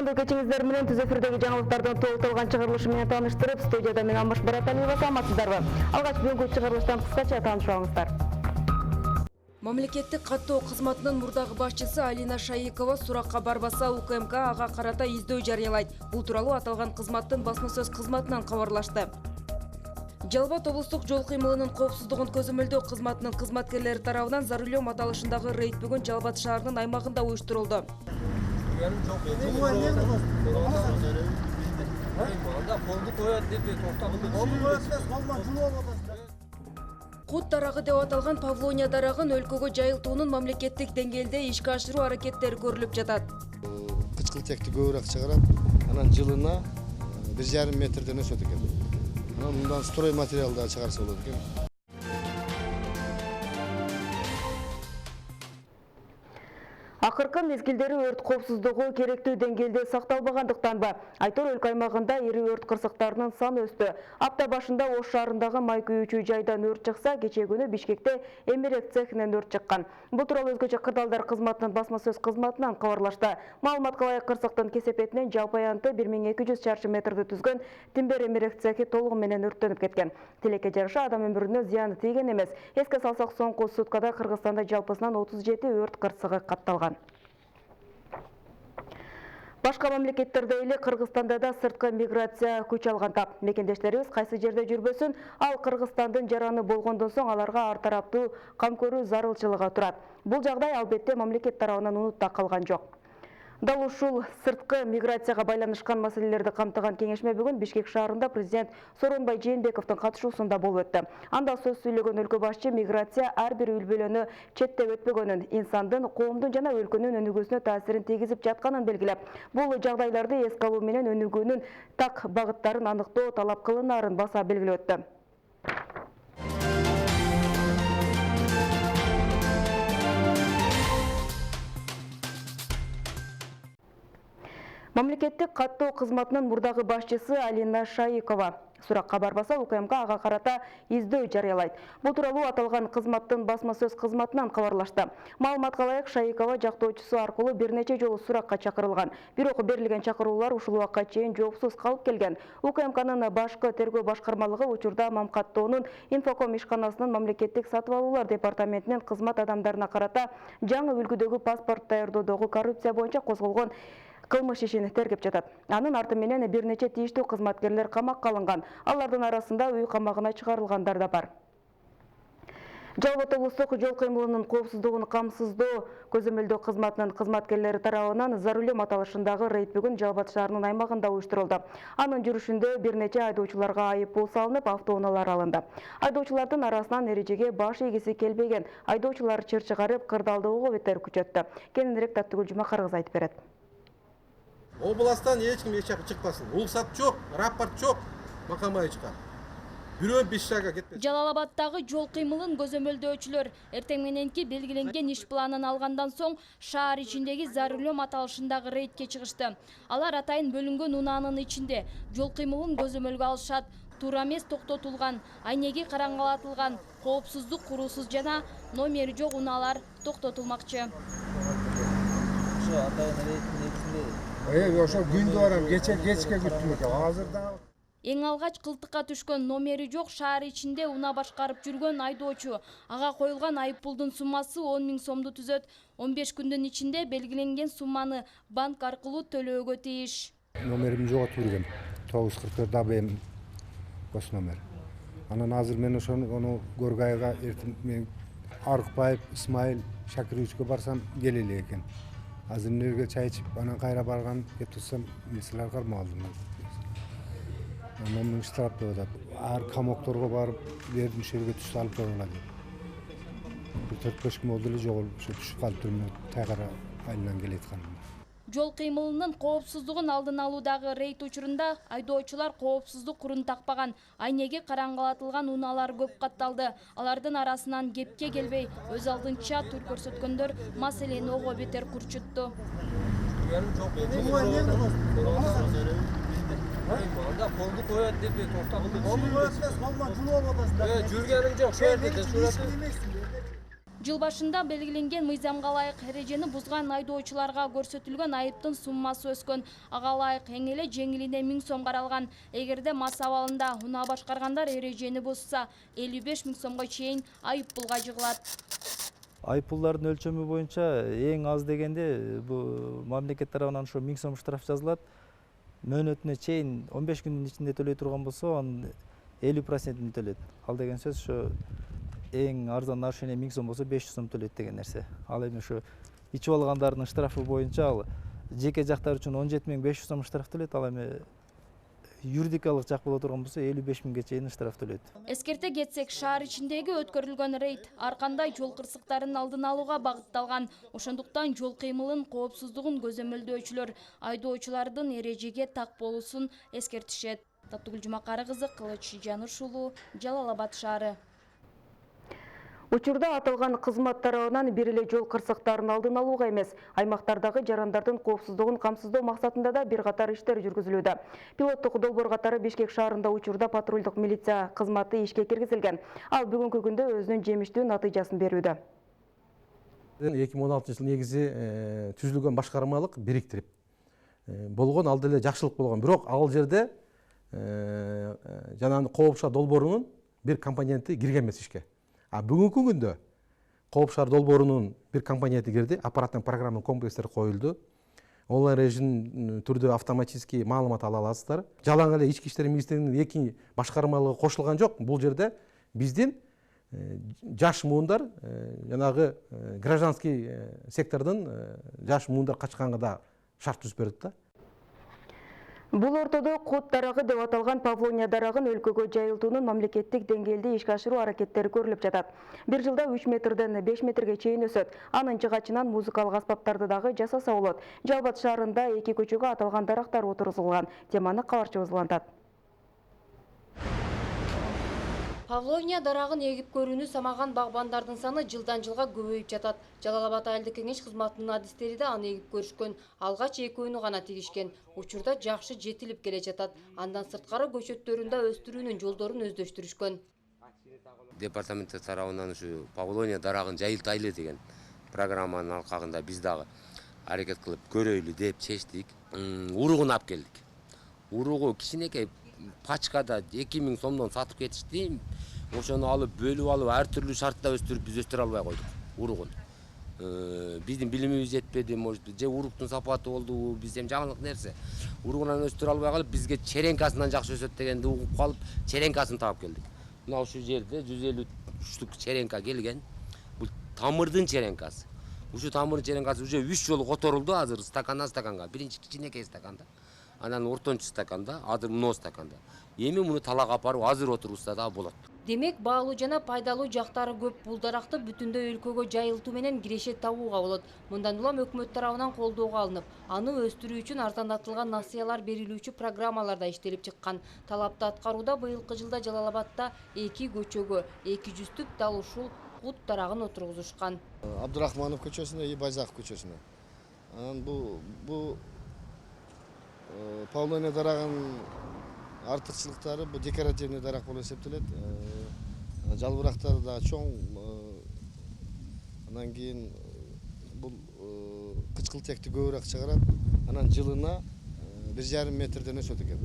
Кутмандуу кечиңиздер менен түз эфирдеги жаңылыктардын толукталган чыгарылышы менен тааныштырып, студияда мен Алмаш Бараталиева, саламатсыздарбы? Алгач бүгүнкү чыгарылыштан кыскача таанышып алыңыздар. Мамлекеттик каттоо кызматынын мурдагы башчысы Алина Шайыкова суракка барбаса УКМК ага карата издөө жарыялайт. Бул тууралуу аталган кызматтын басма сөз кызматынан кабарлашты. Жалбат облустук жол кыймылынын коопсуздугун көзөмөлдөө кызматынын кызматкерлери тарабынан за рулем аталышындагы рейд бүгүн Жалбат шаарынын аймагында уюштурулду. Кут дарагы деп аталган Павлония дарагын өлкөгө жайылтуунун мамлекеттик деңгээлде ишке ашыруу аракеттери көрүлүп жатат. Кычкылтекти көбүрөөк чыгарат, анан жылына 1,5 метрден өсөт экен. Анан мындан строй материалдар чыгарса болот экен. Акыркы мезгилдери өрт коопсуздугу керектүү деңгээлде сакталбагандыктанбы? Айтор өлкө аймагында ири өрт кырсыктарынын саны өстү. Апта башында Ош шаарындагы май күйүүчү жайдан өрт чыкса, кечээ күнү Бишкекте эмерек цехинен өрт чыккан. Бул тууралуу өзгөчө Кырдаалдар кызматынын басма сөз кызматынан кабарлашты. Маалыматка ылайык кырсыктын кесепетинен жалпы аянты 1200 чарчы метрди түзгөн Тимбер эмерек цехи толугу менен өрттөнүп кеткен. Тилекке жараша адам өмүрүнө зыяны тийген эмес. Эске салсак, соңку суткада Кыргызстанда жалпысынан 37 өрт кырсыгы катталган. Башка мамлекеттерде эле Кыргызстанда да сырткы миграция күч алган тап. Мекендештерибиз кайсы жерде жүрбөсүн, ал Кыргызстандын жараны болгондон соң аларга ар тараптуу кам көрүү зарылчылыгы турат. Бул жагдай албетте мамлекет тарабынан унутта калган жок. Дал ушул сырткы миграцияга байланышкан маселелерди камтыган кеңешме бүгүн Бишкек шаарында президент Сооронбай Жээнбековдун катышуусунда болуп өттү. Анда сөз сүйлөгөн өлкө башчы миграция ар бир үлбөлөнү четтеп өтпөгөнүн, инсандын, коомдун жана өлкөнүн өнүгүүсүнө таасирин тийгизип жатканын белгилеп, бул жагдайларды эске алуу менен өнүгүүнүн так багыттарын аныктоо талап кылынаарын баса белгилеп өттү. Мамлекеттик каттоо кызматынын мурдагы башчысы Алина Шайыкова суракка барбаса, УКМК ага карата издөө жарыялайт. Бул тууралуу аталган кызматтын басма сөз кызматынан кабарлашты. Маалыматка ылайык, Шайыкова жактоочусу аркылуу бир нече жолу суракка чакырылган. Бирок берилген чакыруулар ушул убакка чейин жоопсуз калып келген. УКМКнын башкы тергөө башкармалыгы учурда Мамкаттоонун Инфоком ишканасынын мамлекеттик сатып алуулар департаментинин кызмат адамдарына карата жаңы үлгүдөгү паспорт даярдоодогу коррупция боюнча козголгон кылмыш ишин тергеп жатат. Анын арты менен бир нече тийиштүү кызматкерлер камакка алынган. Алардын арасында үй камагына чыгарылгандар да бар. Жалбат облустук жол кыймылынын коопсуздугун камсыздоо көзөмөлдөө кызматынын кызматкерлери тарабынан за рулем аталышындагы рейд бүгүн Жалбат шаарынын аймагында уюштурулду. Анын жүрүшүндө бир нече айдоочуларга айып пул салынып, автоунаалар алынды. Айдоочулардын арасынан эрежеге баш ийгиси келбеген айдоочулар чыр чыгарып, кырдаалдоого бетер күчөттү. Кененирээк Таттыгүл Жумакаргыз айтып берет. Областан эч ким эч жака чыкпасын. Уруксат жок, рапорт жок, макам айчка. Бирөө 5 шага кетпесин. Жалалабадтагы жол кыймылын көзөмөлдөөчүлөр эртең мененки белгиленген иш планын алгандан соң шаар ичиндеги за рулем аталышындагы рейдке чыгышты. Алар атайын бөлүнгөн унаанын ичинде жол кыймылын көзөмөлгө алышат. Туура эмес токтотулган, айнеги караңгылатылган, коопсуздук куруусуз жана номери жок унаалар токтотулмакчы. Ошо күндө барам, кечке күттүм экен. Азырда Эң алгач кылтыкка түшкөн номери жок шаар ичинде унаа башкарып жүргөн айдоочу. Ага коюлган айып пулдун суммасы 10 000 сомду түзөт. 15 күндүн ичинде белгиленген сумманы банк аркылуу төлөөгө тийиш. номерим жоготуп жүргөм. 944 АБМ гос номер. Анан азыр мен ошону Горгайга эртең мен Арыкбаев, Исмайыл, Шакировичке барсам келели экен. Азыр нерге чай ичип, анан кайра барган кеп турсам, мисилер кармап алдым. 10 000 штраф деп атат. Ар камокторго барып, бердим шерге түш алып баргыла деп. 4-5 күн болду эле жок, ошо түшүп калып турмун, тайгара айынан келет каным. Жол кыймылынын коопсуздугун алдын алуудагы рейд учурунда айдоочулар коопсуздук курун такпаган, айнеги караңгылатылган унаалар көп катталды. Алардын арасынан кепке келбей, өз алдынча тур көрсөткөндөр маселени ого бетер курчутту. Жыл башында белгиленген мыйзамга ылайык эрежени бузган айдоочуларга көрсөтүлгөн айыптын суммасы өскөн. Ага ылайык эң эле жеңилине 1000 сом каралган. Эгерде мас абалында унаа башкаргандар эрежени бузса, 55 000 сомго чейин айып пулга жыгылат. Айыппулдардын өлчөмү боюнча эң аз дегенде бул мамлекет тарабынан ошо 1000 сом штраф жазылат. Мөөнөтүнө чейин 15 күндүн ичинде төлөй турган болсо, анын 50%-ин төлөйт. Ал деген сөз ошо эң арзан нарушение 1000 сом болсо 500 сом төлөйт деген нерсе. Ал эми ошо ичип алгандардын штрафы боюнча ал жеке жактар үчүн 17500 сом штраф төлөйт, ал эми юридикалык жак боло турган болсо 55 000ге чейин штраф төлөйт. Эскерте кетсек, шаар ичиндеги өткөрүлгөн рейд ар кандай жол кырсыктарын алдын алууга багытталган. Ошондуктан жол кыймылын коопсуздугун көзөмөлдөөчүлөр айдоочулардын эрежеге так болуусун эскертишет. Татыгүл Жумакары кызы, Кылыч Жаныш уулу, Жалал Абад шаары. Учурда аталган кызмат тарабынан бир эле жол кырсыктарын алдын алууга эмес, аймактардагы жарандардын коопсуздугун камсыздоо максатында да бир катар иштер жүргүзүлүүдө. Пилоттук долбоор катары Бишкек шаарында учурда патрулдук милиция кызматы ишке киргизилген. Ал бүгүнкү күндө өзүнүн жемиштүү натыйжасын берүүдө. 2016 жылы негизи түзүлгөн башкармалык бириктирип болгон, ал деле жакшылык болгон. Бирок ал жерде жанагы Кооп шаар долбоорунун бир компоненти кирген эмес ишке. А бүгүнкү күндө Кооп шаар долбоорунун бир компоненти кирди, аппараттын программа комплекстери коюлду. Онлайн режим түрдө автоматически маалымат ала аласыздар. Жалаң эле ички иштер министрлигинин эки башкармалыгы кошулган жок. Бул жерде биздин жаш муундар, жанагы гражданский сектордун жаш муундар качканга да шарт түзүп бердик да. Бул ортодо Кут дарагы деп аталган Павлония дарагын өлкөгө жайылтуунун мамлекеттик деңгээлде ишке ашыруу аракеттери көрүлүп жатат. Бир жылда 3 метрден 5 метрге чейин өсөт. Анын жыгачынан музыкалык аспаптарды дагы жасаса болот. Жалал Абад шаарында 2 көчөгө аталган дарактар отургузулган. Теманы кабарчыбыз улантат. Павлония дарагын эгип көрүүнү самаган багбандардын саны жылдан жылга көбөйүп жатат. Жалал Абад айылдык кеңеш кызматынын адистери да аны эгип көрүшкөн. Алгач экөөнү гана тигишкен. Учурда жакшы жетилип келе жатат. Андан сырткары көчөттөрүндө өстүрүүнүн жолдорун өздөштүрүшкөн. Департамент тарабынан ушу Павлония дарагын жайылтайлы деген программанын алкагында биз дагы аракет кылып көрөйлү деп чечтик. Уругун алып келдик. Уругу кичинекей пачкада 2000 сомдон сатып кетишти. Ошону алып бөлүп алып ар түрлүү шартта өстүрүп биз өстүрө албай койдук уругун. Биздин билимибиз жетпеди, может, же уруктун сапаты болду, бизден жаңылык нерсе. Уругунан өстүрө албай калып, бизге черенкасынан жакшы өсөт дегенди угуп калып, черенкасын таап келдик. Мына ушул жерде 150 штук черенка келген. Бул тамырдын черенкасы. Ушу тамырдын черенкасы уже 3 жолу которулду азыр стакандан стаканга. Биринчи кичинекей стаканда, анан ортончу стаканда, азыр мына стаканда. Эми муну талак апарып азыр отургузса да болот. Демек, баалуу жана пайдалуу жактары көп. Бул даракты бүтүндөй өлкөгө жайылтуу менен киреше табууга болот. Мындан улам өкмөт тарабынан колдоого алынып, аны өстүрүү үчүн арзандатылган насыялар берилүүчү программалар да иштелип чыккан. Талапты аткарууда быйылкы жылда Жалал Абадта 2 көчөгө 200 түп дал ушул Кут дарагын отургузушкан. Абдурахманов көчөсүнө и Байзаков көчөсүнө. Анан бул Павлония дарагынын артыкчылыктары бул декоративный дарак болуп эсептелет. Жалбырактары да чоң. Анан кийин бул кычкылтекти көбүрөөк чыгарат. Анан жылына 1,5 метрден өсөт экен.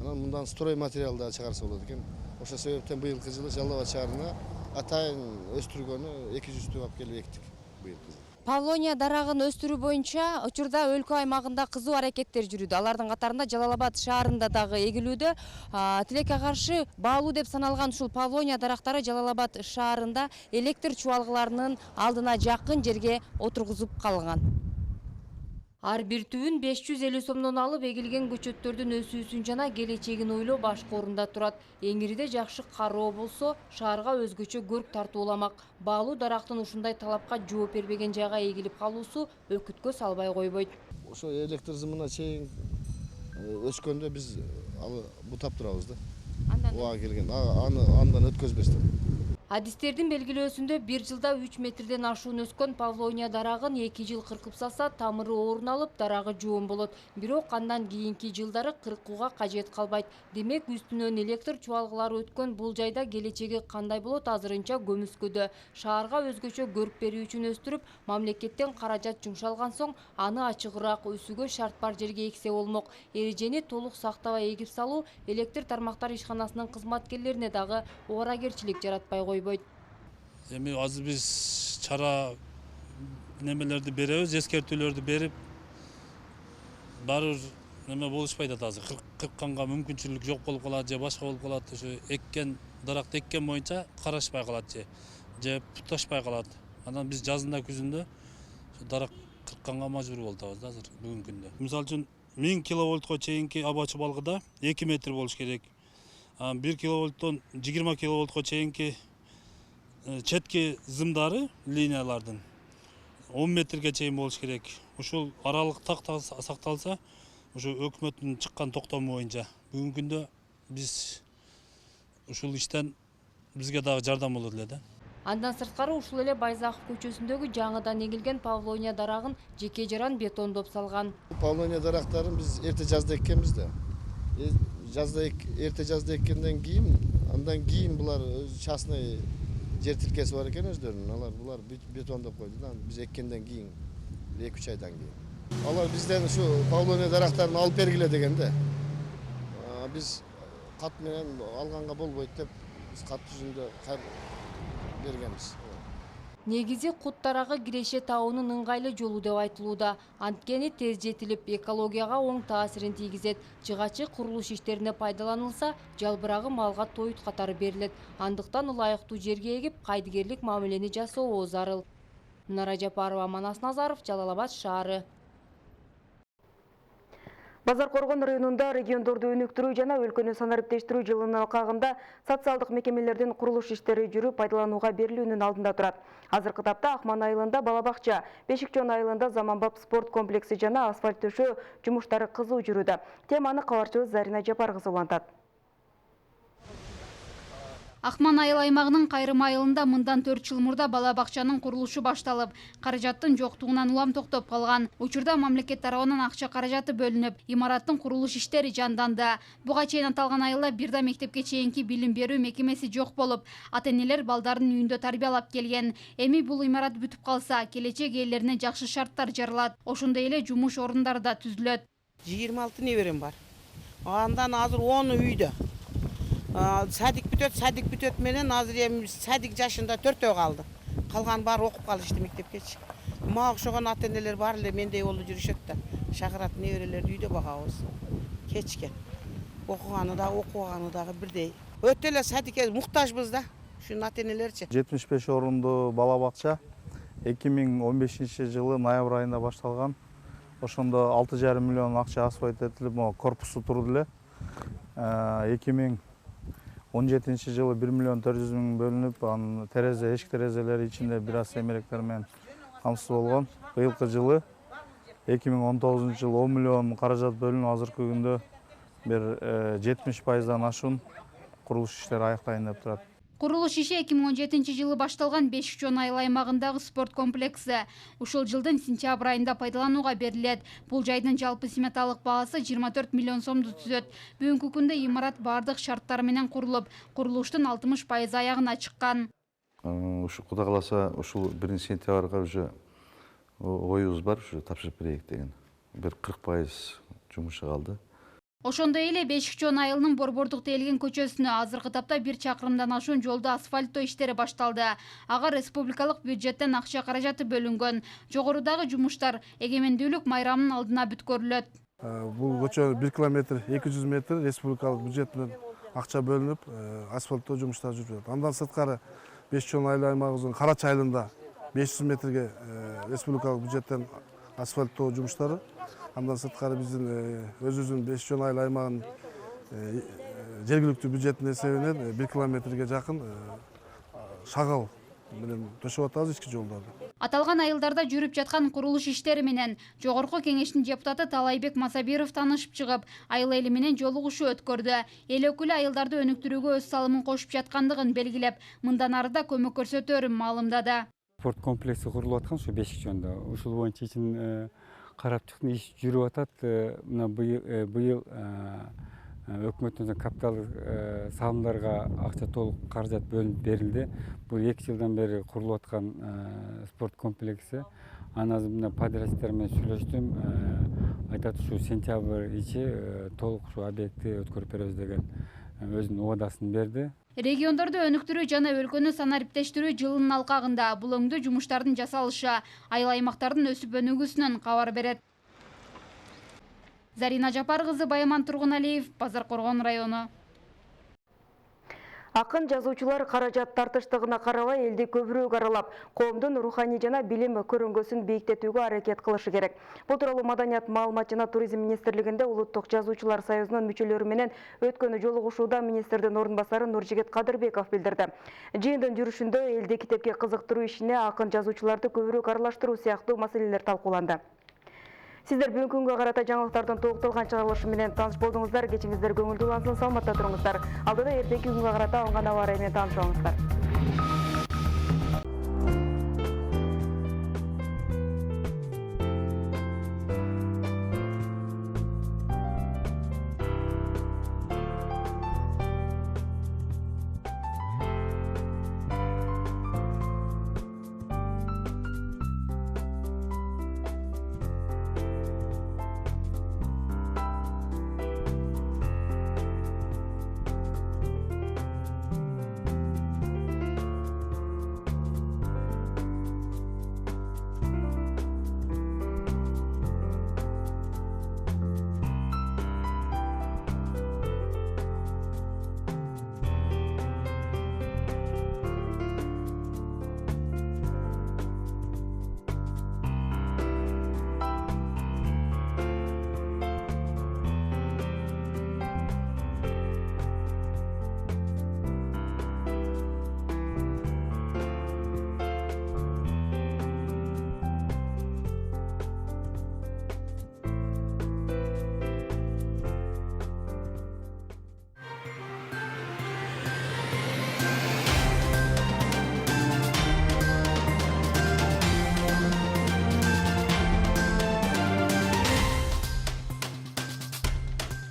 Анан мындан строй материал да чыгарса болот экен. Ошол себептен быйылкы жылы Жалал Абад шаарына атайын өстүргөнү 200 түп алып келип эктик быйылкы жылы. Павлония дарагын өстүрүү боюнча учурда өлкө аймагында кызуу аракеттер жүрүүдө. Алардын катарында Жалал Абад шаарында дагы эгилүүдө. Тилекке каршы баалуу деп саналган ушул Павлония дарактары Жалал Абад шаарында электр чубалгыларынын алдына жакын жерге отургузуп калган. Ар бир түбүн 550 сомдон алып эгилген көчөттөрдүн өсүүсүн жана келечегин ойлоо башкы орунда турат. Эңириде жакшы кароо болсо, шаарга өзгөчө көрк тартууламак. Баалуу дарактын ушундай талапка жооп бербеген жайга эгилип калуусу өкүткө салбай койбойт. Ошо электр зымына чейин өскөндө биз алы бутап турабыз да. Ага келген, андан өткөзбөстөн. Адистердин белгилөөсүндө 1 жылда 3 метрден ашуун өскөн Павлония дарагын 2 жыл кыркып салса, тамыры орун алып, дарагы жоон болот. Бирок андан кийинки жылдары кыркууга кажет калбайт. Демек, үстүнөн электр чубалгылары өткөн бул жайда келечеги кандай болот азырынча көмүскөдө. Шаарга өзгөчө көрүп берүү үчүн өстүрүп, мамлекеттен каражат жумшалган соң, аны ачыгыраак өсүүгө шарт бар жерге эксе болмок. Эрежени толук сактабай эгип салуу электр тармактар ишканасынын кызматкерлерине дагы ооракерчилик жаратпай койбойт. Эми азыр биз чара немелерди беребиз, эскертүүлөрдү берип, баары неме болушпайт азыр. Кыркканга мүмкүнчүлүк жок болуп калат же башка болуп калат. Ошо эккен даракты эккен боюнча карашпай калат же путташпай калат. Анан биз жазында күзүндө дарак кыркканга мажбур болуп атабыз да азыр бүгүнкү күндө. Мисалы үчүн 1000 киловольтко чейинки аба чубалгыда 2 метр болуш керек. 1 киловольттон 20 киловольтко чейинки четки зымдары линиялардын 10 метрге чейин болуш керек. Ушул аралык так сакталса, ошо өкмөттүн чыккан токтому боюнча бүгүнкү күндө биз ушул иштен бизге дагы жардам болот эле да. Андан сырткары ушул эле Байзаков көчөсүндөгү жаңыдан эгилген Павлония дарагын жеке жаран бетондоп салган. Павлония дарактарын биз эрте жазда эккенбиз да. Эрте жазда эккенден кийин, андан кийин булар частный жер тилкеси бар экен өздөрүнүн. Булар бетондоп койду да. Биз эккенден кийин 2-3 айдан кийин. Алар бизден ушу Павлония дарактарын алып бергиле деген да. Биз кат менен алганга болбойт деп биз кат жүзүндө бергенбиз. Негизи Кут дарагы Киреше таунун ыңгайлы жолу деп айтылууда. Анткени тез жетилип, экологияга оң таасирин тийгизет. Жыгачы курулуш иштерине пайдаланылса, жалбырагы малга тоют катары берилет. Андыктан ылайыктуу жерге эгип, кайдыгерлик мамилени жасоо зарыл. Нара Жапарова, Манас Назаров, Жалал Абад шаары. Базар Коргон районунда региондорду өнүктүрүү жана өлкөнү санариптештирүү жылынын алкагында социалдык мекемелердин курулуш иштери жүрүп пайдаланууга берилүүнүн алдында турат. Азыркы тапта Акман айылында бала бакча, Бешикчон айылында заманбап спорт комплекси жана асфальт төшөө жумуштары кызуу жүрүүдө. Теманы кабарчыбыз Зарина Жапар кызы улантат. Акман айыл аймагынын Кайрым айылында мындан 4 жыл мурда бала бакчанын курулушу башталып, каражаттын жоктугунан улам токтоп калган. Учурда мамлекет тарабынан акча каражаты бөлүнүп, имараттын курулуш иштери жанданды. Буга чейин аталган айылда бир да мектепке чейинки билим берүү мекемеси жок болуп, ата-энелер балдарын үйүндө тарбиялап келген. Эми бул имарат бүтүп калса, келечек ээлерине жакшы шарттар жаралат. Ошондой эле жумуш орундары да түзүлөт. 26 неберем бар. Андан азыр 10 үйдө. Садик бүтөт менен азыр эми садик жашында 4 калды. Калган бар окуп калышты мектепкечи. Мага окшогон ата-энелер бар эле мендей болуп жүрүшөт да. Шакырат неберелерди үйдө багабыз. Кечке. Окуганы да, окубаганы дагы бирдей. Өтө эле садикке муктажбыз да. Ушун ата-энелерчи. 75 орунду бала бакча 2015 жылы ноябрь айында башталган. Ошондо 6,5 миллион акча асфальт этилип, корпусу турду эле. 2017 жылы 1 миллион 400 миң бөлүнүп, анын эшик терезелери ичинде бир аз эмеректер менен камсыз болгон. Быйылкы жылы 2019 жылы 10 миллион каражат бөлүнүп, азыркы күндө бир 70%дан ашуун курулуш иштери аякталайын деп турат. Курулуш иши 2017 жылы башталган Бешикчон айыл аймагындагы спорт комплекси ушул жылдын сентябрь айында пайдаланууга берилет. Бул жайдын жалпы сметалык баасы 24 миллион сомду түзөт. Бүгүнкү күндө имарат бардык шарттары менен курулуп, курулуштун 60% аягына чыккан. Ушу Кудай кааласа ушул 1 сентябрга уже оюбуз бар, ушу тапшырып берейик деген. Бир 40% жумушу калды. Ошондой эле Бешикчон айылынын Борбордук тейлген көчөсүнө азыркы тапта 1 чакырымдан ашуун жолду асфальттоо иштери башталды. Ага республикалык бюджеттен акча каражаты бөлүнгөн. Жогорудагы жумуштар эгемендүүлүк майрамынын алдына бүткөрүлөт. Бул көчө 1 километр 200 метр республикалык бюджеттен акча бөлүнүп, асфальттоо жумуштары жүрүп жатат. Андан сырткары Бешикчон айыл аймагыбыздын Карача айылында 500 метрге республикалык бюджеттен асфальттоо жумуштары. Андан сырткары биздин өзүбүздүн Бешикчон айыл аймагынын жергиликтүү бюджеттин эсебинен 1 километрге жакын шагал менен төшөп атабыз ички жолдорду. Аталган айылдарда жүрүп жаткан курулуш иштери менен Жогорку Кеңештин депутаты Талайбек Масабиров таанышып чыгып, айыл эли менен жолугушуу өткөрдү. Эл өкүлү айылдарды өнүктүрүүгө өз салымын кошуп жаткандыгын белгилеп, мындан ары да көмөк көрсөтөрүн маалымдады. Спорт комплекси курулуп аткан ушу Бешик жөнүндө. Ушул боюнча ичин карап чыктым, иш жүрүп атат. Мына быйыл өкмөттүн капитал салымдарга акча толук каражат бөлүнүп берилди. Бул 2 жылдан бери курулуп аткан спорт комплекси. Анан азыр мына подрядчиктер менен сүйлөштүм. Айтат ушу сентябрь ичи толук ушу объектти өткөрүп беребиз деген өзүнүн убадасын берди. Региондорду өнүктүрүү жана өлкөнү санариптештирүү жылынын алкагында бул өңдүү жумуштардын жасалышы айыл аймактардын өсүп өнүгүүсүнөн кабар берет. Зарина Жапар кызы, Байман Тургуналиев, Базаркоргон району. Акын жазуучулар каражат тартыштыгына карабай элди көбүрөөк аралап, коомдун руханий жана билим көрүнгөсүн бийиктетүүгө аракет кылышы керек. Бул тууралуу Маданият, маалымат жана туризм министрлигинде Улуттук жазуучулар союзунун мүчөлөрү менен өткөн жолугушууда министрдин орун басары Нуржигит Кадырбеков билдирди. Жыйындын жүрүшүндө элди китепке кызыктыруу ишине акын жазуучуларды көбүрөөк аралаштыруу сыяктуу маселелер талкууланды. Сиздер бүгүнкү күнгө карата жаңылыктардын толукталган чыгарылышы менен тааныш болдуңуздар. Кечиңиздер көңүлдүү улансын, саламатта туруңуздар. Алдыда эртеки күнгө карата алынган аба ырайы менен таанышабыңыздар.